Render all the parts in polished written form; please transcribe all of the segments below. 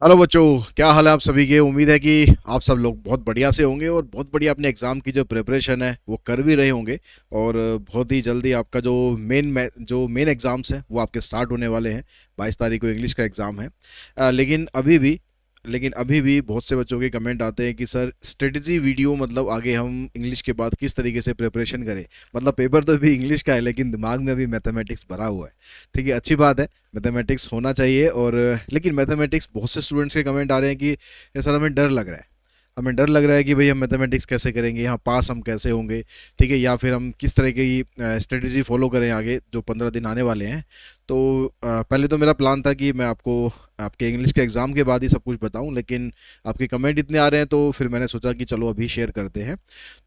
Hello बच्चों, क्या हाल है आप सभी के। उम्मीद है कि आप सब लोग बहुत बढ़िया से होंगे और बहुत बढ़िया अपने एग्ज़ाम की जो प्रिपरेशन है वो कर भी रहे होंगे। और बहुत ही जल्दी आपका जो मेन एग्ज़ाम्स हैं वो आपके स्टार्ट होने वाले हैं। 22 तारीख को इंग्लिश का एग्ज़ाम है। लेकिन अभी भी बहुत से बच्चों के कमेंट आते हैं कि सर स्ट्रेटजी वीडियो, मतलब आगे हम इंग्लिश के बाद किस तरीके से प्रिपरेशन करें। मतलब पेपर तो अभी इंग्लिश का है लेकिन दिमाग में अभी मैथमेटिक्स भरा हुआ है। ठीक है, अच्छी बात है, मैथमेटिक्स होना चाहिए। और लेकिन मैथमेटिक्स, बहुत से स्टूडेंट्स के कमेंट आ रहे हैं कि "ये सर हमें डर लग रहा है, हमें डर लग रहा है कि भाई हम मैथमेटिक्स कैसे करेंगे, यहाँ पास हम कैसे होंगे। ठीक है, या फिर हम किस तरह की स्ट्रेटजी फॉलो करें आगे जो 15 दिन आने वाले हैं"। तो पहले तो मेरा प्लान था कि मैं आपको आपके इंग्लिश के एग्ज़ाम के बाद ही सब कुछ बताऊं, लेकिन आपके कमेंट इतने आ रहे हैं तो फिर मैंने सोचा कि चलो अभी शेयर करते हैं।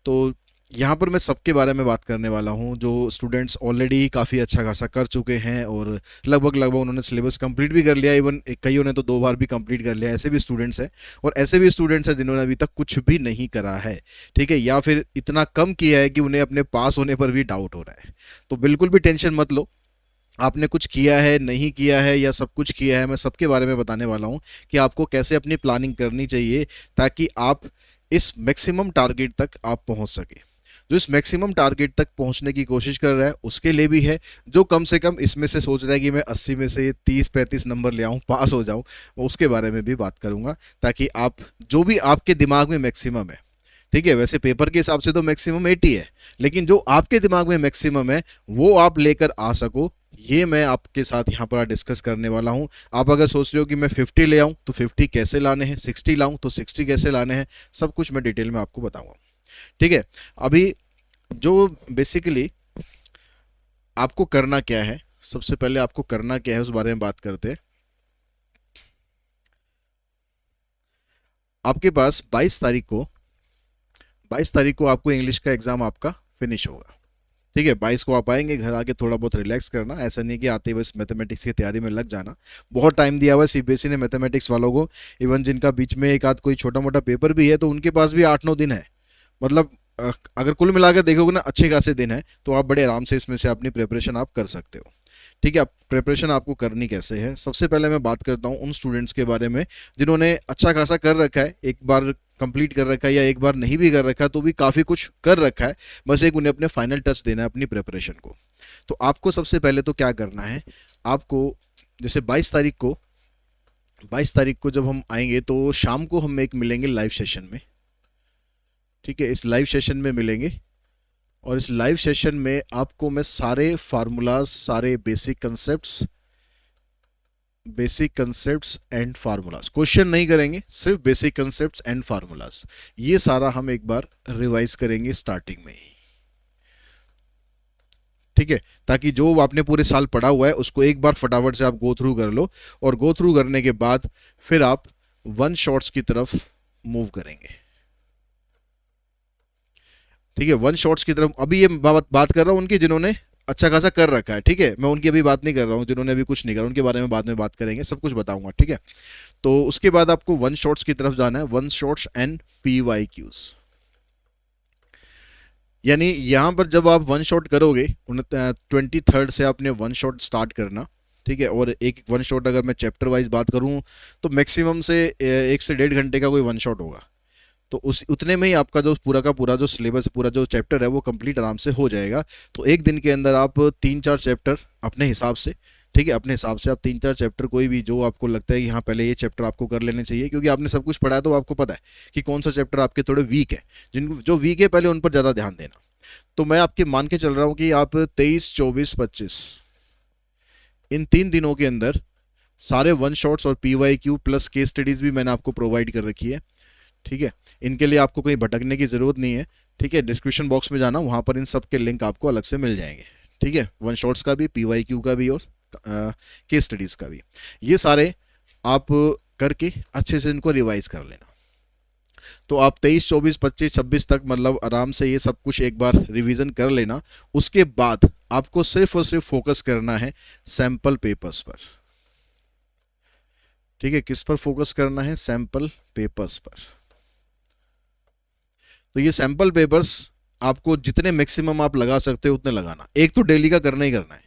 तो यहाँ पर मैं सबके बारे में बात करने वाला हूँ जो स्टूडेंट्स ऑलरेडी काफ़ी अच्छा खासा कर चुके हैं और लगभग लगभग उन्होंने सिलेबस कंप्लीट भी कर लिया। इवन कईयों ने तो 2 बार भी कंप्लीट कर लिया, ऐसे भी स्टूडेंट्स हैं। और ऐसे भी स्टूडेंट्स हैं जिन्होंने अभी तक कुछ भी नहीं करा है। ठीक है, या फिर इतना कम किया है कि उन्हें अपने पास होने पर भी डाउट हो रहा है। तो बिल्कुल भी टेंशन मत लो, आपने कुछ किया है नहीं किया है या सब कुछ किया है, मैं सबके बारे में बताने वाला हूँ कि आपको कैसे अपनी प्लानिंग करनी चाहिए ताकि आप इस मैक्सिमम टारगेट तक आप पहुँच सके। जो इस मैक्सिमम टारगेट तक पहुंचने की कोशिश कर रहा है उसके लिए भी है, जो कम से कम इसमें से सोच रहा है कि मैं 80 में से 30-35 नंबर ले आऊं, पास हो जाऊं, उसके बारे में भी बात करूंगा। ताकि आप, जो भी आपके दिमाग में मैक्सिमम है, ठीक है, वैसे पेपर के हिसाब से तो मैक्सिमम 80 है, लेकिन जो आपके दिमाग में मैक्सिमम है वो आप लेकर आ सको। ये मैं आपके साथ यहाँ पर डिस्कस करने वाला हूँ। आप अगर सोच रहे हो कि मैं 50 ले आऊँ तो 50 कैसे लाने हैं, 60 लाऊं तो 60 कैसे लाने हैं, सब कुछ मैं डिटेल में आपको बताऊंगा। ठीक है, अभी जो बेसिकली आपको करना क्या है, सबसे पहले आपको करना क्या है उस बारे में बात करते हैं। आपके पास 22 तारीख को आपको इंग्लिश का एग्जाम आपका फिनिश होगा। ठीक है, 22 को आप आएंगे घर आके थोड़ा बहुत रिलैक्स करना, ऐसा नहीं कि आते ही बस मैथमेटिक्स की तैयारी में लग जाना। बहुत टाइम दिया हुआ है सीबीएसई ने मैथमेटिक्स वालों को। इवन जिनका बीच में एक आध कोई छोटा मोटा पेपर भी है तो उनके पास भी 8-9 दिन है। मतलब अगर कुल मिलाकर देखोगे ना, अच्छे खासे दिन है, तो आप बड़े आराम से इसमें से अपनी प्रिपरेशन आप कर सकते हो। ठीक है, अब प्रिपरेशन आपको करनी कैसे है, सबसे पहले मैं बात करता हूँ उन स्टूडेंट्स के बारे में जिन्होंने अच्छा खासा कर रखा है, एक बार कंप्लीट कर रखा है या एक बार नहीं भी कर रखा है तो भी काफ़ी कुछ कर रखा है। बस एक उन्हें अपने फाइनल टच देना है अपनी प्रिपरेशन को। तो आपको सबसे पहले तो क्या करना है, आपको जैसे 22 तारीख को जब हम आएंगे तो शाम को हम एक मिलेंगे लाइव सेशन में। ठीक है, इस लाइव सेशन में मिलेंगे और इस लाइव सेशन में आपको मैं सारे फार्मूलाज, सारे basic concepts and formulas, question नहीं करेंगे, सिर्फ बेसिक कंसेप्ट्स एंड फार्मूलाज, ये सारा हम एक बार रिवाइज करेंगे स्टार्टिंग में ही। ठीक है, ताकि जो आपने पूरे साल पढ़ा हुआ है उसको एक बार फटाफट से आप गो थ्रू कर लो। और गो थ्रू करने के बाद फिर आप वन शॉट्स की तरफ मूव करेंगे। ठीक है, वन शॉट्स की तरफ अभी ये बात कर रहा हूँ उनकी जिन्होंने अच्छा खासा कर रखा है। ठीक है, मैं उनकी अभी बात नहीं कर रहा हूँ जिन्होंने अभी कुछ नहीं करा, उनके बारे में बाद में बात करेंगे, सब कुछ बताऊंगा। ठीक है, तो उसके बाद आपको वन शॉट्स की तरफ जाना है, वन शॉट्स एंड PYQs। यानी यहाँ पर जब आप वन शॉट करोगे 23rd से आपने वन शॉट स्टार्ट करना। ठीक है, और एक वन शॉट अगर मैं चैप्टर वाइज बात करूँ तो मैक्सिमम से 1 से 1.5 घंटे का कोई वन शॉट होगा। तो उस उतने में ही आपका जो पूरा का पूरा जो सिलेबस, पूरा जो चैप्टर है वो कंप्लीट आराम से हो जाएगा। तो एक दिन के अंदर आप 3-4 चैप्टर अपने हिसाब से, ठीक है, अपने हिसाब से आप 3-4 चैप्टर कोई भी जो आपको लगता है कि हाँ पहले ये चैप्टर आपको कर लेने चाहिए, क्योंकि आपने सब कुछ पढ़ा है तो आपको पता है कि कौन सा चैप्टर आपके थोड़े वीक है। जिन जो वीक है पहले उन पर ज़्यादा ध्यान देना। तो मैं आपके मान के चल रहा हूँ कि आप 23, 24, 25 इन 3 दिनों के अंदर सारे वन शॉट्स और PYQ प्लस केस स्टडीज़ भी मैंने आपको प्रोवाइड कर रखी है। ठीक है, इनके लिए आपको कहीं भटकने की ज़रूरत नहीं है। ठीक है, डिस्क्रिप्शन बॉक्स में जाना, वहाँ पर इन सब के लिंक आपको अलग से मिल जाएंगे। ठीक है, वन शॉट्स का भी, PYQ का भी और केस स्टडीज़ का भी, ये सारे आप करके अच्छे से इनको रिवाइज कर लेना। तो आप 23, 24, 25, 26 तक मतलब आराम से ये सब कुछ एक बार रिवीजन कर लेना। उसके बाद आपको सिर्फ और सिर्फ फोकस करना है सैंपल पेपर्स पर। ठीक है, किस पर फोकस करना है, सैंपल पेपर्स पर। तो ये सैंपल पेपर्स आपको जितने मैक्सिमम आप लगा सकते हो उतने लगाना, एक तो डेली का करना ही करना है।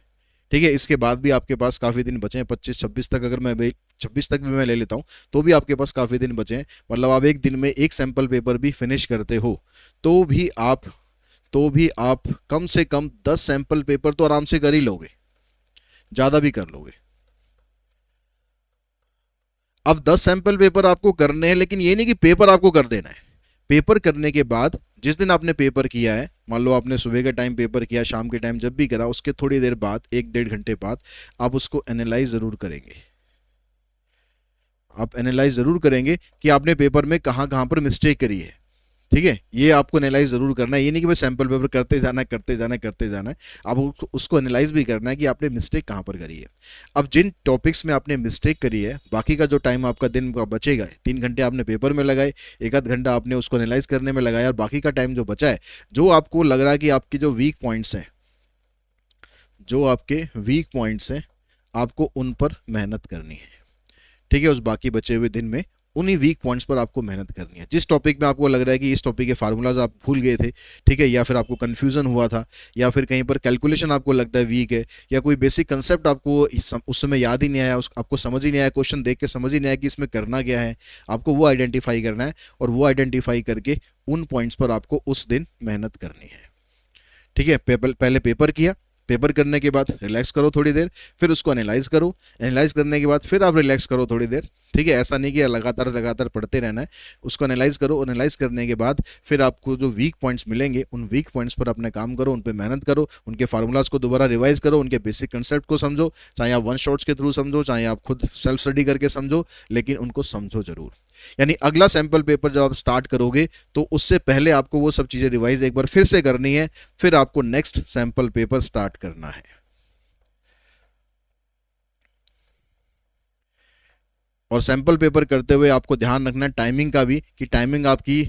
ठीक है, इसके बाद भी आपके पास काफ़ी दिन बचे हैं, 25-26 तक अगर मैं 26 तक भी मैं ले लेता हूँ, तो भी आपके पास काफ़ी दिन बचे हैं। मतलब आप एक दिन में एक सैम्पल पेपर भी फिनिश करते हो तो भी आप कम से कम 10 सैंपल पेपर तो आराम से कर ही लोगे, ज़्यादा भी कर लोगे। अब 10 सैंपल पेपर आपको करने हैं, लेकिन ये नहीं कि पेपर आपको कर देना है। पेपर करने के बाद जिस दिन आपने पेपर किया है, मान लो आपने सुबह के टाइम पेपर किया, शाम के टाइम जब भी करा, उसके थोड़ी देर बाद 1-1.5 घंटे बाद आप उसको एनालाइज ज़रूर करेंगे। आप एनालाइज ज़रूर करेंगे कि आपने पेपर में कहाँ कहाँ पर मिस्टेक करी है। ठीक है, ये आपको एनालाइज जरूर करना है। ये नहीं कि बस सैंपल पेपर करते जाना है करते जाना है करते जाना है, आप उसको एनालाइज भी करना है कि आपने मिस्टेक कहाँ पर करी है। अब जिन टॉपिक्स में आपने मिस्टेक करी है, बाकी का जो टाइम आपका दिन का बचेगा, 3 घंटे आपने पेपर में लगाए, 1-आध घंटा आपने उसको एनालाइज करने में लगाया, और बाकी का टाइम जो बचा है, जो आपको लग रहा है कि आपके जो वीक पॉइंट्स हैं, जो आपके वीक पॉइंट्स हैं, आपको उन पर मेहनत करनी है। ठीक है, उस बाकी बचे हुए दिन में उन्हीं वीक पॉइंट्स पर आपको मेहनत करनी है। जिस टॉपिक में आपको लग रहा है कि इस टॉपिक के फार्मूलाज आप भूल गए थे, ठीक है, या फिर आपको कन्फ्यूजन हुआ था, या फिर कहीं पर कैलकुलेशन आपको लगता है वीक है, या कोई बेसिक कंसेप्ट आपको उस समय याद ही नहीं आया, आपको समझ ही नहीं आया, क्वेश्चन देख के समझ ही नहीं आया कि इसमें करना क्या है, आपको वो आइडेंटिफाई करना है, और वो आइडेंटिफाई करके उन पॉइंट्स पर आपको उस दिन मेहनत करनी है। ठीक है, पहले पेपर किया, पेपर करने के बाद रिलैक्स करो थोड़ी देर, फिर उसको एनालाइज करो, एनालाइज करने के बाद फिर आप रिलैक्स करो थोड़ी देर। ठीक है, ऐसा नहीं कि लगातार लगातार पढ़ते रहना है, उसको एनालाइज करो, एनालाइज करने के बाद फिर आपको जो वीक पॉइंट्स मिलेंगे, उन वीक पॉइंट्स पर अपने काम करो, उन पर मेहनत करो, उनके फार्मूलाज को दोबारा रिवाइज करो, उनके बेसिक कंसेप्ट को समझो, चाहे आप वन शॉट्स के थ्रू समझो, चाहे आप खुद सेल्फ स्टडी करके समझो, लेकिन उनको समझो जरूर। यानी अगला सैंपल पेपर जब आप स्टार्ट करोगे तो उससे पहले आपको वो सब चीज़ें रिवाइज एक बार फिर से करनी है, फिर आपको नेक्स्ट सैंपल पेपर स्टार्ट करना है। और सैंपल पेपर करते हुए आपको ध्यान रखना है टाइमिंग का भी, कि टाइमिंग आपकी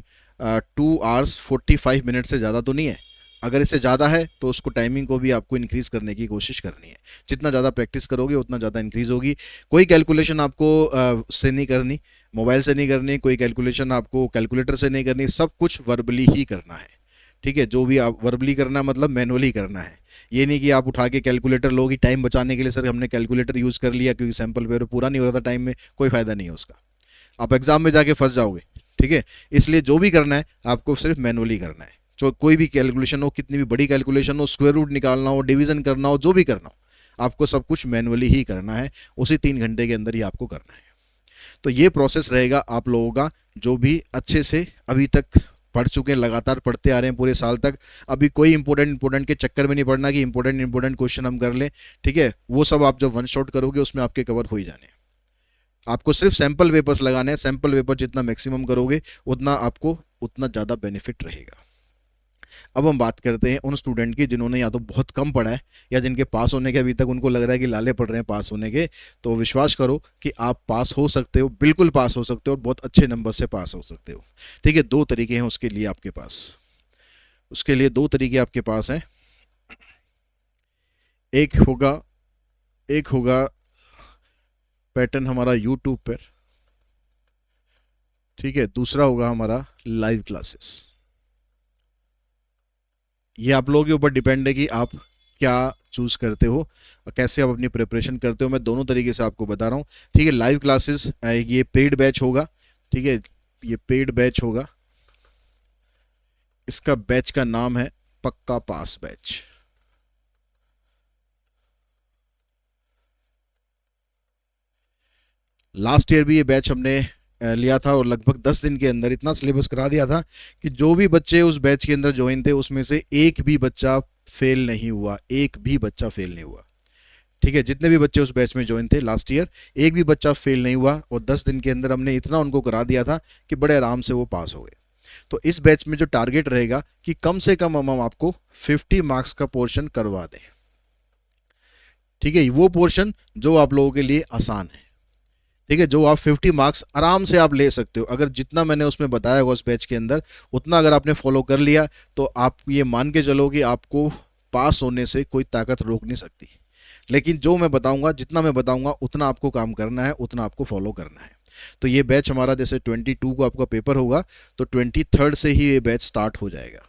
2 hours 45 minutes से ज़्यादा तो नहीं है। अगर इससे ज़्यादा है तो उसको टाइमिंग को भी आपको इंक्रीज़ करने की कोशिश करनी है। जितना ज़्यादा प्रैक्टिस करोगे उतना ज़्यादा इंक्रीज़ होगी। कोई कैलकुलेशन आपको से नहीं करनी, मोबाइल से नहीं करनी, कोई कैलकुलेशन आपको कैलकुलेटर से नहीं करनी, सब कुछ वर्बली ही करना है। ठीक है, जो भी आप वर्बली करना मतलब मैनुअली करना है। ये नहीं कि आप उठा के कैलकुलेटर लोगे टाइम बचाने के लिए, सर हमने कैलकुलेटर यूज़ कर लिया क्योंकि सैंपल पेपर पूरा नहीं हो रहा था टाइम में, कोई फ़ायदा नहीं है उसका, आप एग्ज़ाम में जाके फंस जाओगे। ठीक है, इसलिए जो भी करना है आपको सिर्फ मैनुअली करना है। जो कोई भी कैलकुलेशन हो, कितनी भी बड़ी कैलकुलेशन हो, स्क्वायर रूट निकालना हो, डिवीजन करना हो, जो भी करना हो, आपको सब कुछ मैनुअली ही करना है, उसी 3 घंटे के अंदर ही आपको करना है। तो ये प्रोसेस रहेगा आप लोगों का, जो भी अच्छे से अभी तक पढ़ चुके हैं, लगातार पढ़ते आ रहे हैं पूरे साल तक। अभी कोई इंपॉर्टेंट के चक्कर में नहीं पढ़ना कि इंपॉर्टेंट क्वेश्चन हम कर लें। ठीक है, वो सब आप जब वन शॉट करोगे उसमें आपके कवर हो ही जाने हैं। आपको सिर्फ सैंपल पेपर्स लगाने हैं, सैंपल पेपर जितना मैक्सिमम करोगे उतना आपको उतना ज़्यादा बेनिफिट रहेगा। अब हम बात करते हैं उन स्टूडेंट की जिन्होंने या तो बहुत कम पढ़ा है, या जिनके पास होने के अभी तक उनको लग रहा है कि लाले पड़ रहे हैं पास होने के। तो विश्वास करो कि आप पास हो सकते हो, बिल्कुल पास हो सकते हो, और बहुत अच्छे नंबर से पास हो सकते हो। ठीक है, 2 तरीके हैं उसके लिए आपके पास, उसके लिए 2 तरीके आपके पास हैं। एक होगा एक होगा पैटर्न हमारा यूट्यूब पर, ठीक है, दूसरा होगा हमारा लाइव क्लासेस। ये आप लोगों के ऊपर डिपेंड है कि आप क्या चूज़ करते हो और कैसे आप अपनी प्रिपरेशन करते हो। मैं दोनों तरीके से आपको बता रहा हूँ। ठीक है, लाइव क्लासेस ये पेड बैच होगा। ठीक है, ये पेड बैच होगा, इसका बैच का नाम है पक्का पास बैच। लास्ट ईयर भी ये बैच हमने लिया था, और लगभग 10 दिन के अंदर इतना सिलेबस करा दिया था कि जो भी बच्चे उस बैच के अंदर ज्वाइन थे उसमें से एक भी बच्चा फेल नहीं हुआ, एक भी बच्चा फेल नहीं हुआ। ठीक है, जितने भी बच्चे उस बैच में ज्वाइन थे लास्ट ईयर, एक भी बच्चा फेल नहीं हुआ, और 10 दिन के अंदर हमने इतना उनको करा दिया था कि बड़े आराम से वो पास हो गए। तो इस बैच में जो टारगेट रहेगा कि कम से कम हम आपको 50 मार्क्स का पोर्शन करवा दें। ठीक है, वो पोर्शन जो आप लोगों के लिए आसान है। ठीक है, जो आप 50 मार्क्स आराम से आप ले सकते हो। अगर जितना मैंने उसमें बताया होगा उस बैच के अंदर, उतना अगर आपने फॉलो कर लिया तो आप ये मान के चलो कि आपको पास होने से कोई ताकत रोक नहीं सकती। लेकिन जो मैं बताऊंगा, जितना मैं बताऊंगा, उतना आपको काम करना है, उतना आपको फॉलो करना है। तो ये बैच हमारा जैसे 22 को आपका पेपर होगा, तो 23rd से ही ये बैच स्टार्ट हो जाएगा।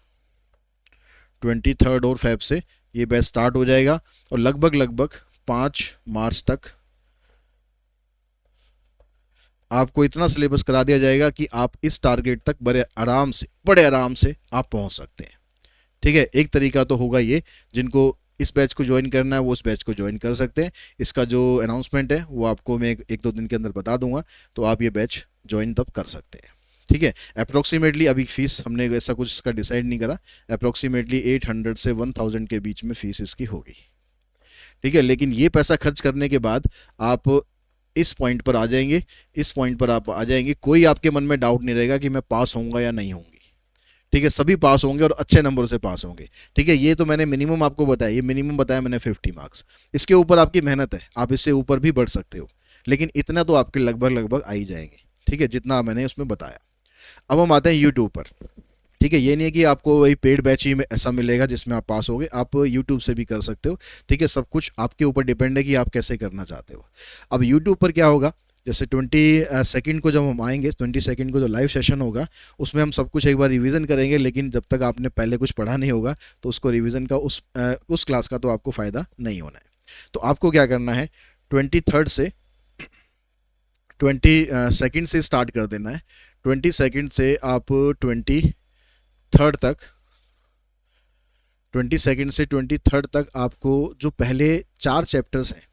23rd और फेब से ये बैच स्टार्ट हो जाएगा, और लगभग 5 मार्च तक आपको इतना सिलेबस करा दिया जाएगा कि आप इस टारगेट तक बड़े आराम से आप पहुंच सकते हैं। ठीक है, एक तरीका तो होगा ये, जिनको इस बैच को ज्वाइन करना है वो इस बैच को ज्वाइन कर सकते हैं। इसका जो अनाउंसमेंट है वो आपको मैं एक दो दिन के अंदर बता दूंगा, तो आप ये बैच ज्वाइन तब कर सकते हैं। ठीक है, अप्रोक्सीमेटली अभी फीस हमने ऐसा कुछ इसका डिसाइड नहीं करा, अप्रोक्सीमेटली 800 से 1000 के बीच में फीस इसकी होगी। ठीक है, लेकिन ये पैसा खर्च करने के बाद आप इस पॉइंट पर आ जाएंगे, इस पॉइंट पर आप आ जाएंगे, कोई आपके मन में डाउट नहीं रहेगा कि मैं पास होऊंगा या नहीं होंगी। ठीक है, सभी पास होंगे और अच्छे नंबरों से पास होंगे। ठीक है, ये तो मैंने मिनिमम आपको बताया, ये मिनिमम बताया मैंने 50 मार्क्स। इसके ऊपर आपकी मेहनत है, आप इससे ऊपर भी बढ़ सकते हो, लेकिन इतना तो आपके लगभग आ ही जाएंगे। ठीक है, जितना मैंने उसमें बताया। अब हम आते हैं यूट्यूब पर। ठीक है, ये नहीं है कि आपको वही पेड बैच ही में ऐसा मिलेगा जिसमें आप पास होगे, आप यूट्यूब से भी कर सकते हो। ठीक है, सब कुछ आपके ऊपर डिपेंड है कि आप कैसे करना चाहते हो। अब यूट्यूब पर क्या होगा, जैसे 22 को जब हम आएंगे, 22 को जो लाइव सेशन होगा उसमें हम सब कुछ एक बार रिवीजन करेंगे, लेकिन जब तक आपने पहले कुछ पढ़ा नहीं होगा तो उसको रिवीजन का उस क्लास का तो आपको फ़ायदा नहीं होना है। तो आपको क्या करना है, 22 से स्टार्ट कर देना है। 22 से आप 23 तक आपको जो पहले 4 चैप्टर्स हैं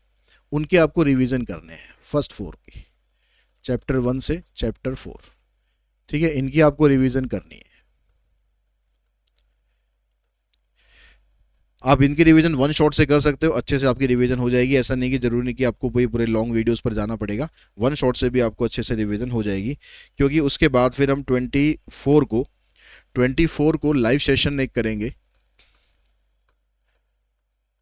उनके आपको रिवीजन करने हैं, फर्स्ट 4 की, चैप्टर 1 से चैप्टर 4। ठीक है, इनकी आपको रिवीजन करनी है। आप इनकी रिवीजन वन शॉट से कर सकते हो, अच्छे से आपकी रिवीजन हो जाएगी। ऐसा नहीं कि जरूरी नहीं कि आपको कोई पूरे लॉन्ग वीडियोस पर जाना पड़ेगा, वन शॉट से भी आपको अच्छे से रिवीजन हो जाएगी। क्योंकि उसके बाद फिर हम 24 को लाइव सेशन एक करेंगे,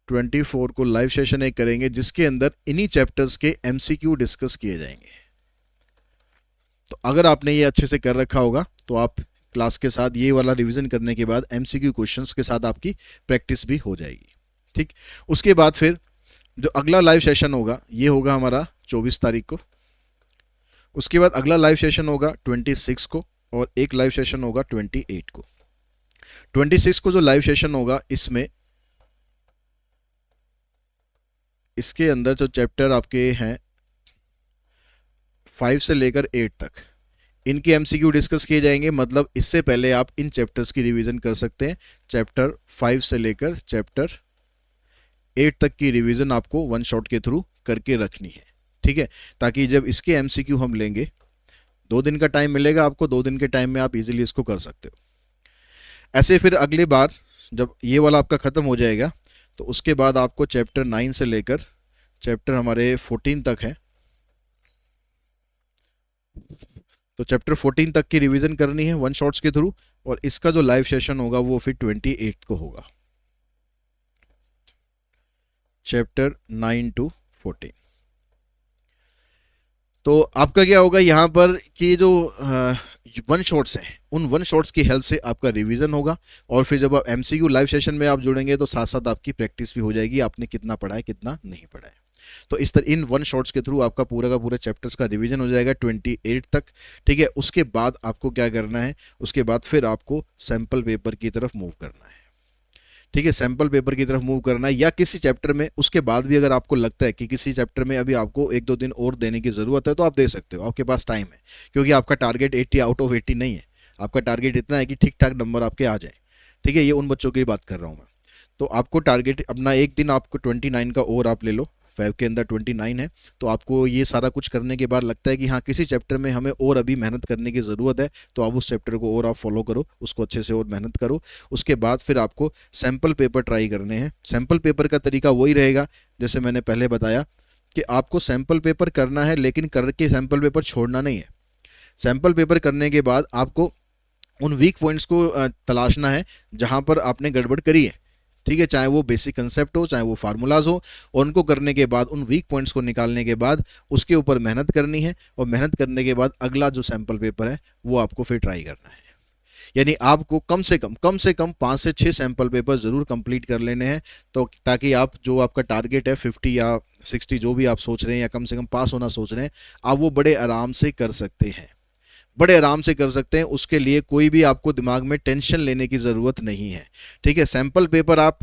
24 को लाइव सेशन एक करेंगे जिसके अंदर इन्हीं चैप्टर्स के एमसीक्यू डिस्कस किए जाएंगे। तो अगर आपने ये अच्छे से कर रखा होगा तो आप क्लास के साथ ये वाला रिवीजन करने के बाद एमसीक्यू क्वेश्चंस के साथ आपकी प्रैक्टिस भी हो जाएगी। ठीक, उसके बाद फिर जो अगला लाइव सेशन होगा ये होगा हमारा 24 तारीख को। उसके बाद अगला लाइव सेशन होगा 26 को, और एक लाइव सेशन होगा 28 को। 26 को जो लाइव सेशन होगा इसके अंदर जो चैप्टर आपके हैं 5 से लेकर 8 तक, इनके एमसीक्यू डिस्कस किए जाएंगे। मतलब इससे पहले आप इन चैप्टर्स की रिवीजन कर सकते हैं। चैप्टर 5 से लेकर चैप्टर 8 तक की रिवीजन आपको वन शॉट के थ्रू करके रखनी है। ठीक है, ताकि जब इसके एमसीक्यू हम लेंगे, 2 दिन का टाइम मिलेगा आपको, 2 दिन के टाइम में आप इजीली इसको कर सकते हो। ऐसे फिर अगली बार जब ये वाला आपका ख़त्म हो जाएगा तो उसके बाद आपको चैप्टर 9 से लेकर चैप्टर हमारे 14 तक है, तो चैप्टर 14 तक की रिवीजन करनी है वन शॉट्स के थ्रू। और इसका जो लाइव सेशन होगा वो फिर 28 को होगा, चैप्टर 9 to 14। तो आपका क्या होगा यहाँ पर कि जो वन शॉट्स हैं उन वन शॉट्स की हेल्प से आपका रिवीजन होगा, और फिर जब आप एमसीक्यू लाइव सेशन में आप जुड़ेंगे तो साथ साथ आपकी प्रैक्टिस भी हो जाएगी, आपने कितना पढ़ा है कितना नहीं पढ़ा है। तो इस तरह इन वन शॉट्स के थ्रू आपका पूरा का पूरा चैप्टर्स का रिवीजन हो जाएगा 28 तक। ठीक है, उसके बाद आपको क्या करना है, उसके बाद फिर आपको सैम्पल पेपर की तरफ मूव करना है। ठीक है, सैम्पल पेपर की तरफ मूव करना है, या किसी चैप्टर में उसके बाद भी अगर आपको लगता है कि किसी चैप्टर में अभी आपको 1-2 दिन और देने की ज़रूरत है तो आप दे सकते हो, आपके पास टाइम है। क्योंकि आपका टारगेट 80 आउट ऑफ 80 नहीं है, आपका टारगेट इतना है कि ठीक ठाक नंबर आपके आ जाए। ठीक है, ये उन बच्चों की बात कर रहा हूँ मैं। तो आपको टारगेट अपना एक दिन आपको 29 का और आप ले लो, 5 के अंदर 29 है, तो आपको ये सारा कुछ करने के बाद लगता है कि हाँ किसी चैप्टर में हमें और अभी मेहनत करने की ज़रूरत है, तो आप उस चैप्टर को और आप फॉलो करो, उसको अच्छे से और मेहनत करो। उसके बाद फिर आपको सैम्पल पेपर ट्राई करने हैं। सैम्पल पेपर का तरीका वही रहेगा जैसे मैंने पहले बताया कि आपको सैम्पल पेपर करना है, लेकिन करके सैम्पल पेपर छोड़ना नहीं है। सैम्पल पेपर करने के बाद आपको उन वीक पॉइंट्स को तलाशना है जहाँ पर आपने गड़बड़ करी है। ठीक है, चाहे वो बेसिक कंसेप्ट हो, चाहे वो फार्मूलाज हो, और उनको करने के बाद उन वीक पॉइंट्स को निकालने के बाद उसके ऊपर मेहनत करनी है, और मेहनत करने के बाद अगला जो सैम्पल पेपर है वो आपको फिर ट्राई करना है। यानी आपको कम से कम 5 से 6 सैम्पल पेपर ज़रूर कंप्लीट कर लेने हैं, तो ताकि आप जो आपका टारगेट है 50 या 60 जो भी आप सोच रहे हैं, या कम से कम पास होना सोच रहे हैं, आप वो बड़े आराम से कर सकते हैं। बड़े आराम से कर सकते हैं। उसके लिए कोई भी आपको दिमाग में टेंशन लेने की ज़रूरत नहीं है। ठीक है, सैम्पल पेपर आप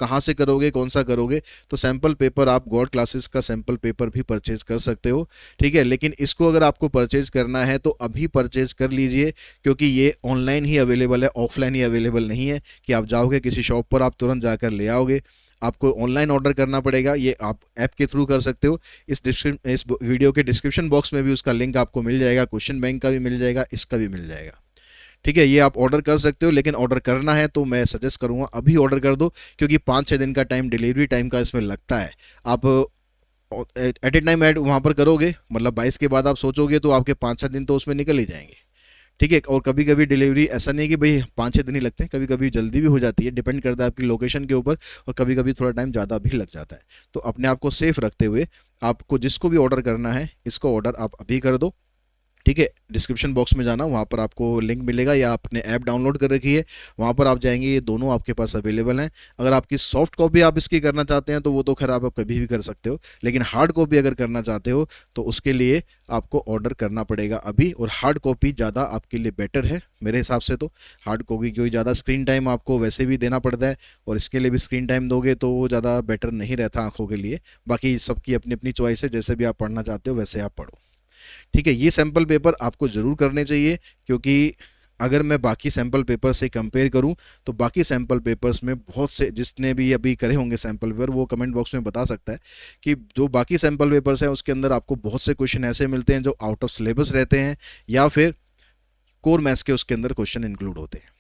कहाँ से करोगे, कौन सा करोगे, तो सैम्पल पेपर आप गॉड क्लासेस का सैम्पल पेपर भी परचेज कर सकते हो। ठीक है, लेकिन इसको अगर आपको परचेज करना है तो अभी परचेज कर लीजिए, क्योंकि ये ऑनलाइन ही अवेलेबल है, ऑफलाइन ही अवेलेबल नहीं है कि आप जाओगे किसी शॉप पर आप तुरंत जाकर ले आओगे। आपको ऑनलाइन ऑर्डर करना पड़ेगा, ये आप ऐप के थ्रू कर सकते हो। इस वीडियो के डिस्क्रिप्शन बॉक्स में भी उसका लिंक आपको मिल जाएगा, क्वेश्चन बैंक का भी मिल जाएगा, इसका भी मिल जाएगा। ठीक है, ये आप ऑर्डर कर सकते हो, लेकिन ऑर्डर करना है तो मैं सजेस्ट करूंगा अभी ऑर्डर कर दो, क्योंकि 5-6 दिन का टाइम डिलीवरी टाइम का इसमें लगता है। आप एट ए टाइम ऐड वहाँ पर करोगे, मतलब 22 के बाद आप सोचोगे तो आपके 5-6 दिन तो उसमें निकल ही जाएंगे। ठीक है, और कभी कभी डिलीवरी ऐसा नहीं है कि भाई 5-6 दिन ही लगते हैं, कभी कभी जल्दी भी हो जाती है, डिपेंड करता है आपकी लोकेशन के ऊपर, और कभी कभी थोड़ा टाइम ज़्यादा भी लग जाता है। तो अपने आप को सेफ रखते हुए आपको जिसको भी ऑर्डर करना है, इसको ऑर्डर आप अभी कर दो। ठीक है, डिस्क्रिप्शन बॉक्स में जाना, वहाँ पर आपको लिंक मिलेगा, या आपने ऐप डाउनलोड कर रखी है वहाँ पर आप जाएंगे, ये दोनों आपके पास अवेलेबल हैं। अगर आपकी सॉफ्ट कॉपी आप इसकी करना चाहते हैं तो वो तो खैर आप कभी भी कर सकते हो, लेकिन हार्ड कॉपी अगर करना चाहते हो तो उसके लिए आपको ऑर्डर करना पड़ेगा अभी। और हार्ड कॉपी ज़्यादा आपके लिए बेटर है मेरे हिसाब से, तो हार्ड कॉपी क्योंकि ज़्यादा स्क्रीन टाइम आपको वैसे भी देना पड़ता है, और इसके लिए भी स्क्रीन टाइम दोगे तो वो ज़्यादा बेटर नहीं रहता आँखों के लिए। बाकी सबकी अपनी अपनी चॉइस है, जैसे भी आप पढ़ना चाहते हो वैसे आप पढ़ो। ठीक है, ये सैम्पल पेपर आपको ज़रूर करने चाहिए, क्योंकि अगर मैं बाकी सैम्पल पेपर से कंपेयर करूं तो बाकी सैम्पल पेपर्स में बहुत से, जिसने भी अभी करे होंगे सैम्पल पेपर, वो कमेंट बॉक्स में बता सकता है कि जो बाकी सैम्पल पेपर्स हैं उसके अंदर आपको बहुत से क्वेश्चन ऐसे मिलते हैं जो आउट ऑफ सिलेबस रहते हैं, या फिर कोर मैथ्स के उसके अंदर क्वेश्चन इंक्लूड होते हैं।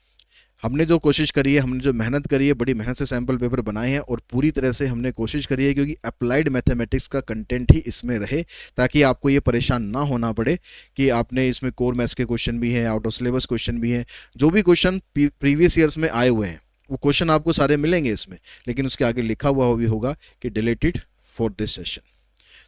हमने जो कोशिश करी है, हमने जो मेहनत करी है, बड़ी मेहनत से सैम्पल पेपर बनाए हैं, और पूरी तरह से हमने कोशिश करी है क्योंकि अप्लाइड मैथमेटिक्स का कंटेंट ही इसमें रहे, ताकि आपको ये परेशान ना होना पड़े कि आपने इसमें कोर मैथ्स के क्वेश्चन भी हैं, आउट ऑफ सिलेबस क्वेश्चन भी हैं। जो भी क्वेश्चन प्रीवियस ईयर्स में आए हुए हैं वो क्वेश्चन आपको सारे मिलेंगे इसमें, लेकिन उसके आगे लिखा हुआ भी होगा कि डिलीटेड फॉर दिस सेशन।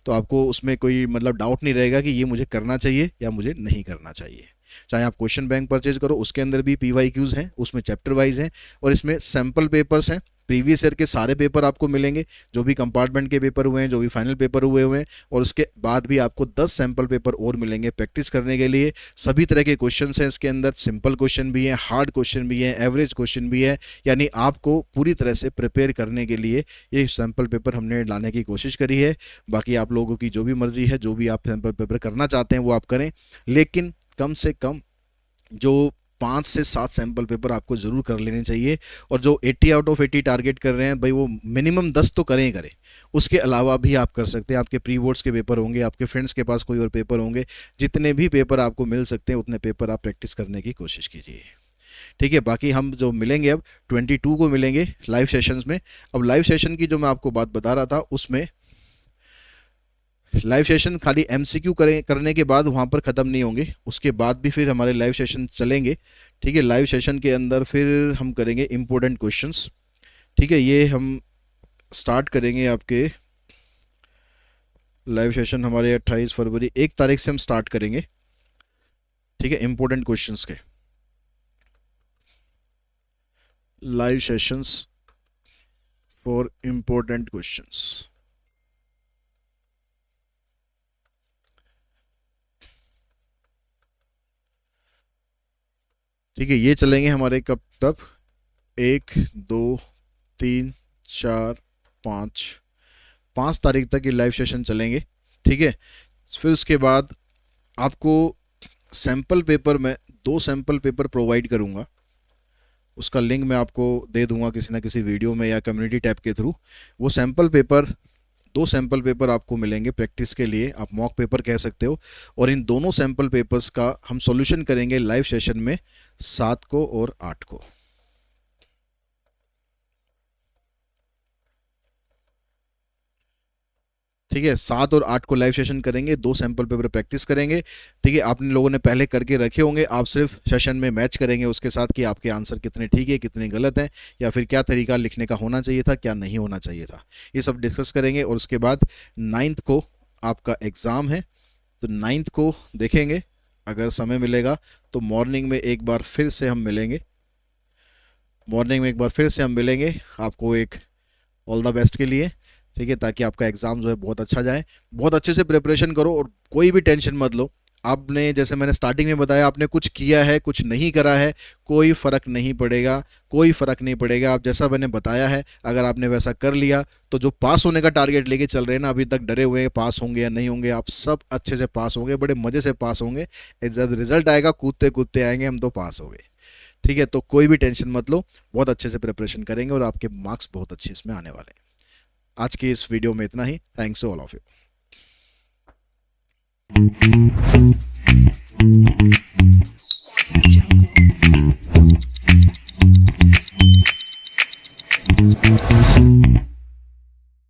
तो आपको उसमें कोई मतलब डाउट नहीं रहेगा कि ये मुझे करना चाहिए या मुझे नहीं करना चाहिए। चाहे आप क्वेश्चन बैंक परचेज करो, उसके अंदर भी PYQs हैं, उसमें चैप्टर वाइज हैं, और इसमें सैम्पल पेपर्स हैं। प्रीवियस ईयर के सारे पेपर आपको मिलेंगे, जो भी कंपार्टमेंट के पेपर हुए हैं, जो भी फाइनल पेपर हुए हैं, और उसके बाद भी आपको 10 सैम्पल पेपर और मिलेंगे प्रैक्टिस करने के लिए। सभी तरह के क्वेश्चन हैं इसके अंदर, सिंपल क्वेश्चन भी हैं, हार्ड क्वेश्चन भी हैं, एवरेज क्वेश्चन भी है, यानी आपको पूरी तरह से प्रिपेयर करने के लिए ये सैम्पल पेपर हमने लाने की कोशिश करी है। बाकी आप लोगों की जो भी मर्जी है, जो भी आप सैम्पल पेपर करना चाहते हैं वो आप करें, लेकिन कम से कम जो 5 से 7 सैम्पल पेपर आपको ज़रूर कर लेने चाहिए। और जो 80 आउट ऑफ 80 टारगेट कर रहे हैं भाई, वो मिनिमम 10 तो करें ही करें। उसके अलावा भी आप कर सकते हैं, आपके प्री बोर्ड्स के पेपर होंगे, आपके फ्रेंड्स के पास कोई और पेपर होंगे, जितने भी पेपर आपको मिल सकते हैं उतने पेपर आप प्रैक्टिस करने की कोशिश कीजिए। ठीक है, बाकी हम जो मिलेंगे अब 22 को मिलेंगे लाइव सेशंस में। अब लाइव सेशन की जो मैं आपको बात बता रहा था, उसमें लाइव सेशन खाली MCQ करने के बाद वहाँ पर ख़त्म नहीं होंगे, उसके बाद भी फिर हमारे लाइव सेशन चलेंगे। ठीक है, लाइव सेशन के अंदर फिर हम करेंगे इम्पोर्टेंट क्वेश्चंस। ठीक है, ये हम स्टार्ट करेंगे आपके लाइव सेशन हमारे 28 फरवरी 1 तारीख से हम स्टार्ट करेंगे। ठीक है, इम्पोर्टेंट क्वेश्चंस के live sessions for important questions. ठीक है, ये चलेंगे हमारे कब तक, 1 2 3 4 5 तारीख तक ये लाइव सेशन चलेंगे। ठीक है, फिर उसके बाद आपको सैम्पल पेपर में 2 सैम्पल पेपर प्रोवाइड करूँगा, उसका लिंक मैं आपको दे दूंगा किसी ना किसी वीडियो में या कम्युनिटी टैब के थ्रू। वो सैम्पल पेपर 2 सैम्पल पेपर आपको मिलेंगे प्रैक्टिस के लिए, आप मॉक पेपर कह सकते हो, और इन दोनों सैम्पल पेपर्स का हम सॉल्यूशन करेंगे लाइव सेशन में 7 को और 8 को। ठीक है, 7 और 8 को लाइव सेशन करेंगे, 2 सैम्पल पेपर प्रैक्टिस करेंगे। ठीक है, आपने लोगों ने पहले करके रखे होंगे, आप सिर्फ सेशन में मैच करेंगे उसके साथ कि आपके आंसर कितने ठीक है, कितने गलत हैं, या फिर क्या तरीका लिखने का होना चाहिए था, क्या नहीं होना चाहिए था, ये सब डिस्कस करेंगे। और उसके बाद 9th को आपका एग्ज़ाम है, तो 9th को देखेंगे, अगर समय मिलेगा तो मॉर्निंग में एक बार फिर से हम मिलेंगे, आपको एक ऑल द बेस्ट के लिए। ठीक है, ताकि आपका एग्ज़ाम जो है बहुत अच्छा जाए, बहुत अच्छे से प्रिपरेशन करो और कोई भी टेंशन मत लो। आपने, जैसे मैंने स्टार्टिंग में बताया, आपने कुछ किया है कुछ नहीं करा है, कोई फ़र्क नहीं पड़ेगा, कोई फ़र्क नहीं पड़ेगा। आप जैसा मैंने बताया है अगर आपने वैसा कर लिया तो जो पास होने का टारगेट लेके चल रहे हैं ना, अभी तक डरे हुए हैं पास होंगे या नहीं होंगे, आप सब अच्छे से पास होंगे, बड़े मज़े से पास होंगे। जब रिजल्ट आएगा कूदते कूदते आएंगे हम, तो पास हो गए। ठीक है, तो कोई भी टेंशन मत लो, बहुत अच्छे से प्रिपरेशन करेंगे और आपके मार्क्स बहुत अच्छे इसमें आने वाले हैं। आज की इस वीडियो में इतना ही। Thanks all of you.